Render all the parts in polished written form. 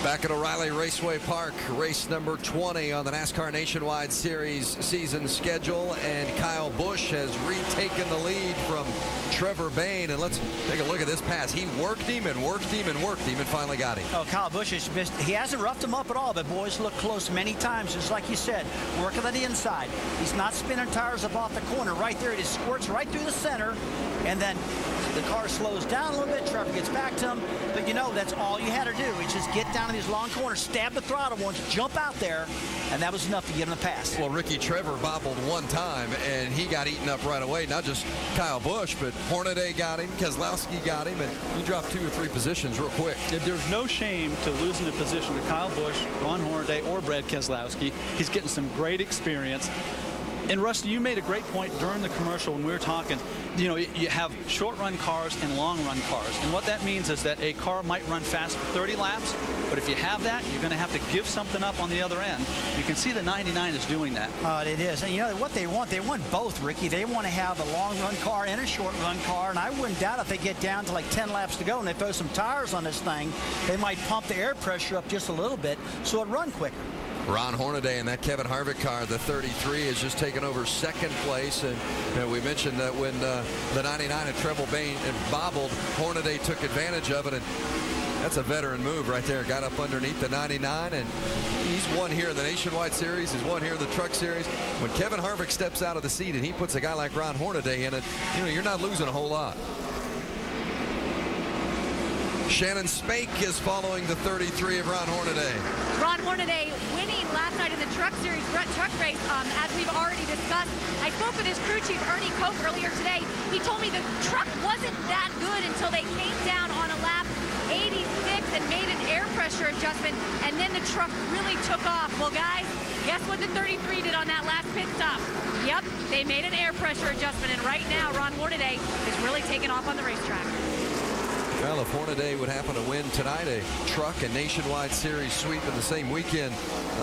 Back at O'Reilly Raceway Park, race number 20 on the NASCAR Nationwide Series season schedule, and Kyle Busch has retaken the lead from Trevor Bayne. And let's take a look at this pass. He worked him and worked him and worked him and finally got him. Oh, Kyle Busch has missed. He hasn't roughed him up at all, but boys look close many times, just like you said, working on the inside. He's not spinning tires up off the corner. Right there, it just squirts right through the center, and then the car slows down a little bit. Trevor gets back to him, but you know that's all you had to do. Is just get down in these long corners, stab the throttle once, jump out there, and that was enough to give him the pass. Well, Ricky, Trevor bobbled one time, and he got eaten up right away. Not just Kyle Busch, but Hornaday got him, Keselowski got him, and he dropped 2 or 3 positions real quick. There's no shame to losing the position to Kyle Busch, Ron Hornaday, or Brad Keselowski. He's getting some great experience. And Rusty, you made a great point during the commercial when we were talking. You know, you have short-run cars and long-run cars. And what that means is that a car might run fast for 30 laps, but if you have that, you're going to have to give something up on the other end. You can see the 99 is doing that. It is. And you know what they want? They want both, Ricky. They want to have a long-run car and a short-run car. And I wouldn't doubt if they get down to like 10 laps to go and they throw some tires on this thing, they might pump the air pressure up just a little bit so it run quicker. Ron Hornaday and that Kevin Harvick car, the 33, has just taken over second place. And you know, we mentioned that when the 99 at Trevor Bayne bobbled, Hornaday took advantage of it. And that's a veteran move right there. Got up underneath the 99, and he's won here in the Nationwide Series. He's won here in the Truck Series. When Kevin Harvick steps out of the seat and he puts a guy like Ron Hornaday in it, you know, you're not losing a whole lot. Shannon Spake is following the 33 of Ron Hornaday. Ron Hornaday winning last night in the Truck Series truck race. As we've already discussed, I spoke with his crew chief, Ernie Koch, earlier today. He told me the truck wasn't that good until they came down on a lap 86 and made an air pressure adjustment, and then the truck really took off. Well, guys, guess what the 33 did on that last pit stop? Yep, they made an air pressure adjustment, and right now Ron Hornaday is really taking off on the racetrack. Well, if Hornaday would happen to win tonight, a Truck and Nationwide Series sweep in the same weekend,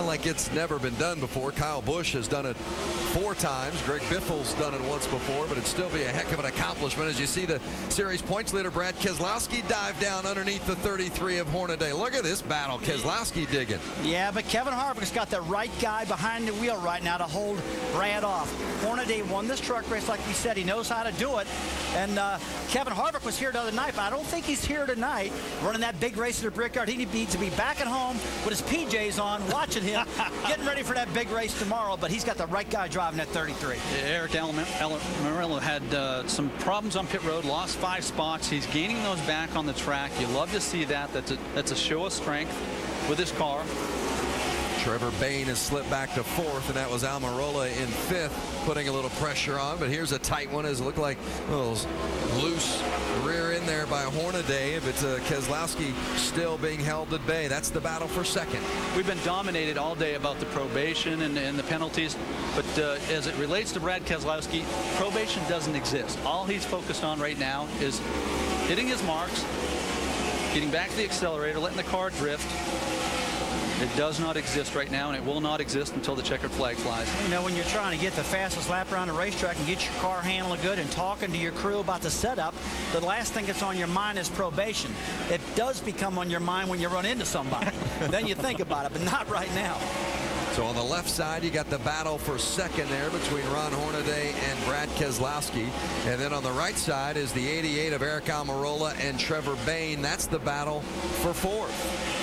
like it's never been done before. Kyle Busch has done it 4 times. Greg Biffle's done it once before, but it'd still be a heck of an accomplishment as you see the series points leader Brad Keselowski dive down underneath the 33 of Hornaday. Look at this battle. Keselowski digging. Yeah, but Kevin Harvick's got the right guy behind the wheel right now to hold Brad off. Hornaday won this truck race, like we said. He knows how to do it. And Kevin Harvick was here the other night, but I don't think he's here tonight running that big race at the Brickyard. He needs to be back at home with his PJs on, watching him, getting ready for that big race tomorrow. But he's got the right guy driving that 33. Eric Morello had some problems on pit road, lost 5 spots. He's gaining those back on the track. You love to see that. That's a show of strength with his car. Trevor Bayne has slipped back to 4th, and that was Almirola in 5th, putting a little pressure on. But here's a tight one, as it looked like a little loose rear end there by Hornaday, but Keselowski still being held at bay. That's the battle for second. We've been dominated all day about the probation and the penalties, but as it relates to Brad Keselowski, probation doesn't exist. All he's focused on right now is hitting his marks, getting back to the accelerator, letting the car drift. It does not exist right now, and it will not exist until the checkered flag flies. You know, when you're trying to get the fastest lap around the racetrack and get your car handling good and talking to your crew about the setup, the last thing that's on your mind is probation. It does become on your mind when you run into somebody. Then you think about it, but not right now. So on the left side, you got the battle for second there between Ron Hornaday and Brad Keselowski. And then on the right side is the 88 of Eric Almirola and Trevor Bayne. That's the battle for 4th.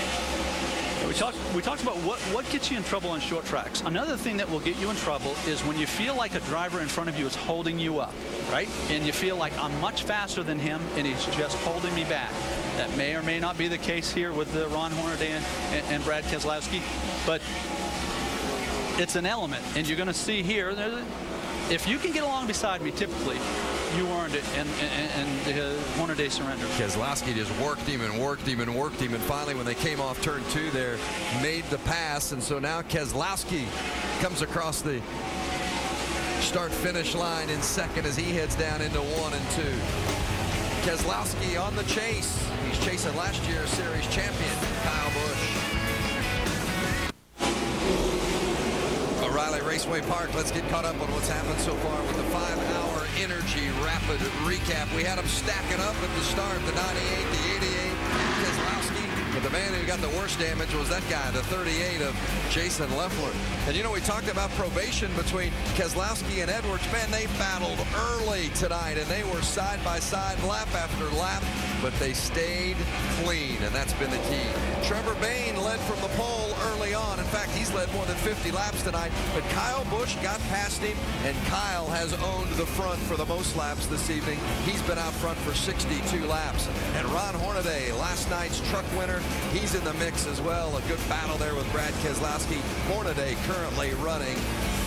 We talked about what gets you in trouble on short tracks. Another thing that will get you in trouble is when you feel like a driver in front of you is holding you up, right? And you feel like I'm much faster than him and he's just holding me back. That may or may not be the case here with Ron Hornaday and Brad Keselowski, but it's an element. And you're going to see here, if you can get along beside me, typically, you earned it, and Hornaday surrendered. Keselowski just worked him and worked him and worked him, and finally when they came off turn 2 there, made the pass. And so now Keselowski comes across the start-finish line in second as he heads down into 1 and 2. Keselowski on the chase. He's chasing last year's series champion, Kyle Busch. O'Reilly Raceway Park. Let's get caught up on what's happened so far with the 5-hour Energy Rapid recap. We had them stacking up at the start, the 98, the 88, Keselowski, but the man who got the worst damage was that guy, the 38 of Jason Leffler. And you know, we talked about probation between Keselowski and Edwards. Man, they battled early tonight, and they were side by side, lap after lap, but they stayed clean, and that's been the key. Trevor Bayne led from the pole early on. In fact, he's led more than 50 laps tonight, but Kyle Busch got past him, and Kyle has owned the front for the most laps this evening. He's been out front for 62 laps. And Ron Hornaday, last night's truck winner, he's in the mix as well. A good battle there with Brad Keselowski. Hornaday currently running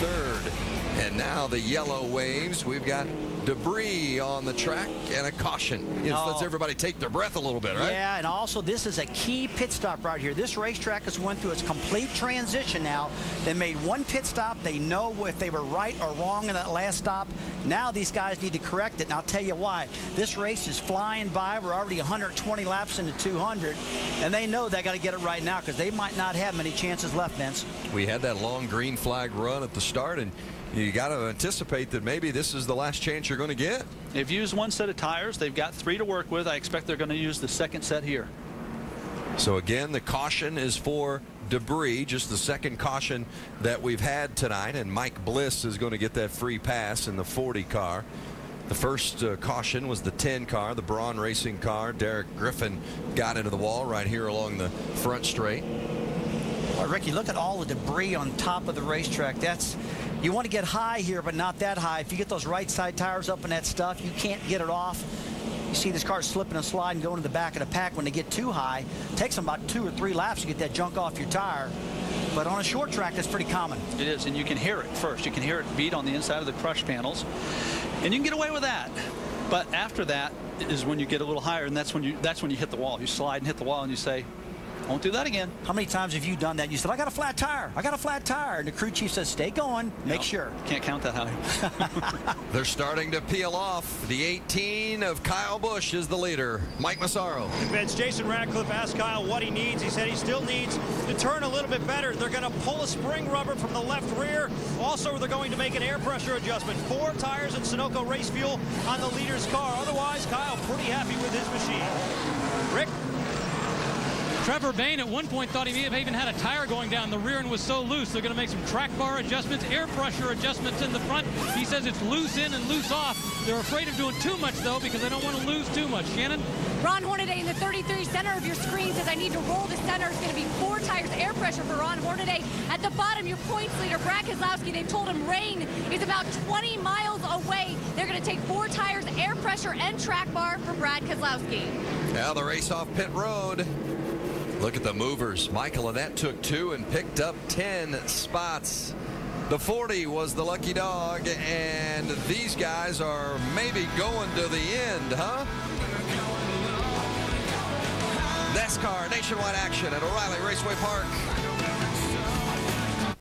third. And now the yellow waves. We've got debris on the track and a caution. You know, lets everybody take their breath a little bit, right? Yeah, and also this is a key pit stop right here. This racetrack has went through its complete transition now. They made one pit stop. They know if they were right or wrong in that last stop. Now these guys need to correct it, and I'll tell you why. This race is flying by. We're already 120 laps into 200, and they know they got to get it right now because they might not have many chances left, Vince. We had that long green flag run at the start, and you got to anticipate that maybe this is the last chance you're going to get. They've used one set of tires. They've got 3 to work with. I expect they're going to use the second set here. So again, the caution is for debris, just the second caution that we've had tonight, and Mike Bliss is going to get that free pass in the 40 car. The first caution was the 10 car, the Braun Racing car. Derek Griffin got into the wall right here along the front straight. Well, Ricky, look at all the debris on top of the racetrack. You want to get high here, but not that high. If you get those right side tires up in that stuff, you can't get it off. You see this car slipping and sliding, going to the back of the pack. When they get too high, it takes them about 2 or 3 laps to get that junk off your tire. But on a short track, that's pretty common. It is, and you can hear it first. You can hear it beat on the inside of the crush panels, and you can get away with that. But after that is when you get a little higher, and that's when you hit the wall. You slide and hit the wall, and you say, won't do that again. How many times have you done that? You said, I got a flat tire. I got a flat tire. And the crew chief says, stay going. Make sure. Can't count that high. They're starting to peel off. The 18 of Kyle Busch is the leader. Mike Massaro. Vince, Jason Ratcliffe asked Kyle what he needs. He said he still needs to turn a little bit better. They're going to pull a spring rubber from the left rear. Also, they're going to make an air pressure adjustment. 4 tires and Sunoco race fuel on the leader's car. Otherwise, Kyle pretty happy with his machine. Rick? Trevor Bayne at one point thought he may have even had a tire going down the rear and was so loose. They're going to make some track bar adjustments, air pressure adjustments in the front. He says it's loose in and loose off. They're afraid of doing too much, though, because they don't want to lose too much. Shannon? Ron Hornaday in the 33 center of your screen says I need to roll the center. It's going to be 4 tires air pressure for Ron Hornaday. At the bottom, your points leader, Brad Keselowski, they've told him rain is about 20 miles away. They're going to take 4 tires air pressure and track bar for Brad Keselowski. Now the race off pit road. Look at the movers. Michael Annett took 2 and picked up 10 spots. The 40 was the lucky dog, and these guys are maybe going to the end, huh? NASCAR nationwide action at O'Reilly Raceway Park.